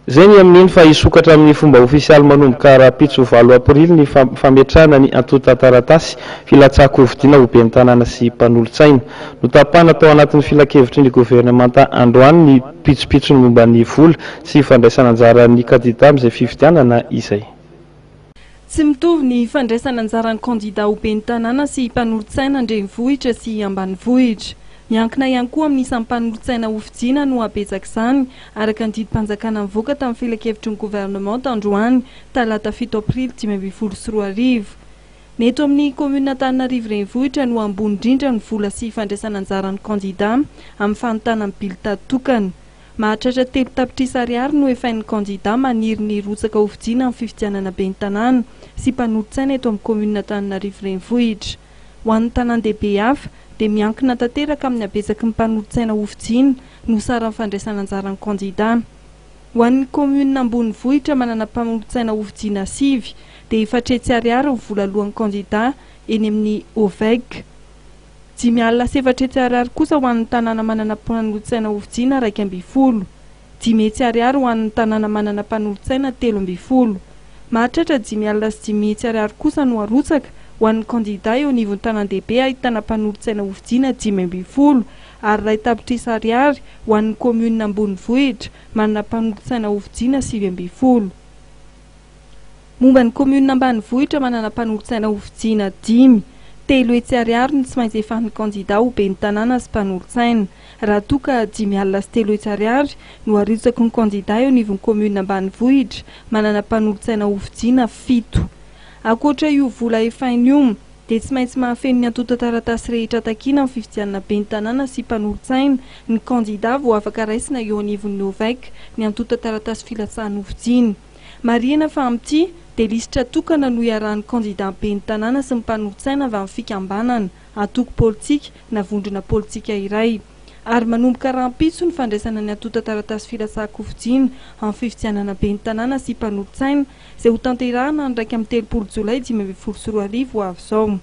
Zay ny amin'iny fa isokatra amin'ny fomba ofisialy manomboka rapitso 9 aprily ny fametrahana ny antota taratasy filatsako vidiana ho ben'ny tanàna sy mpanolotsaina. Notapahana tao anatin'ny filakevitry ny governemanta Androany ny pitsopitsony momba ny vola sy fandraisana anjara ny kandida amin'izay fifidianana izay. Tsy mitovy ny fandraisana anjaran'ny kandida ho ben'ny tanàna sy mpanolotsaina andrenivohitra sy ambanivohitra. Miankina ihany koa amin'ny isan'ny mpanolotsaina ho fidiana no abetsaka izany araka ny didim-panjakana nivoaka tamin'ny filakevitry ny gouvernement Androany talata 7 aprily 2024. Neto amin'ny komuna Antananarivo renivohitra no ambony indrindra ny vola sy fandraisana anjaran'ny kandida amin'ny fanontana ny bilita tokana. Mahatratra 3 tapitrisa ariary no efain'ny kandida maniry ny rotsaka ho fidiana amin'ny fifidianana ben'ny tanàna sy mpanolotsaina eto amin'ny komuna Antananarivo renivohitra. Ho an'ny tanan-dehibe hafa dia miankina tanteraka amin'ny abetsaky ny mpanolotsaina ho fidiana no sara ny fandraisana anjaran'ny kandida. Ho an'ny komuna ambonivohitra manana mpanolotsaina ho fidiana 9 dia 4 ariary ny vola alohan'ny kandida eny amin'ny OVEG. 7 ariary kosa ho an'ny tanàna manana mpanolotsaina ho fidiana 2.20. 10 ariary ho an'ny tanàna manana mpanolotsaina 3.20. Mahatratra 5 ariary kosa no arotsaka ho an'ny kandida eo anivon'ny tanan-dehibe ahitana mpanolotsaina ho fidiana 5.20 ary 2 tapitrisa ariary ho an'ny komuna ambonivohitra manana mpanolotsaina ho fidiana 7.20. Momba ny komuna ambanivohitra manana mpanolotsaina ho fidiana 10, 3 ariary no tsy maintsy efan'ny kandida ho ben'ny tanàna sy mpanolotsaina. Raha toka 3 ariary no arotsaka ny kandida eo anivon'ny komuna ambanivohitra manana mpanolotsaina ho fidiana 7. Akoatra io vola efainy io dia tsy maintsy mahafeno ny antota taratasy rehetra takiana amin'ny fifidianana ben'ny tanàna sy mpanolotsaina ny kandida vao afaka raisina eo anivon'ny OVEG ny antota taratasy filatsahana ho fidiana. Marihana fa amin'ity dia lisitra tokana no iarahan'ny kandida ben'ny tanàna sy ny mpanolotsaina avy amin'ny fikambanana, antoko politika na vondrona politika iray. Ary manomboka rahampitso ny fandraisana ny antota taratasy filatsahana ho fidiana amin'ny fifidianana ben'ny tanàna sy mpanolotsaina izay ho tanterahana ny 1 amin'ny 3 jolay 2024 avy izao.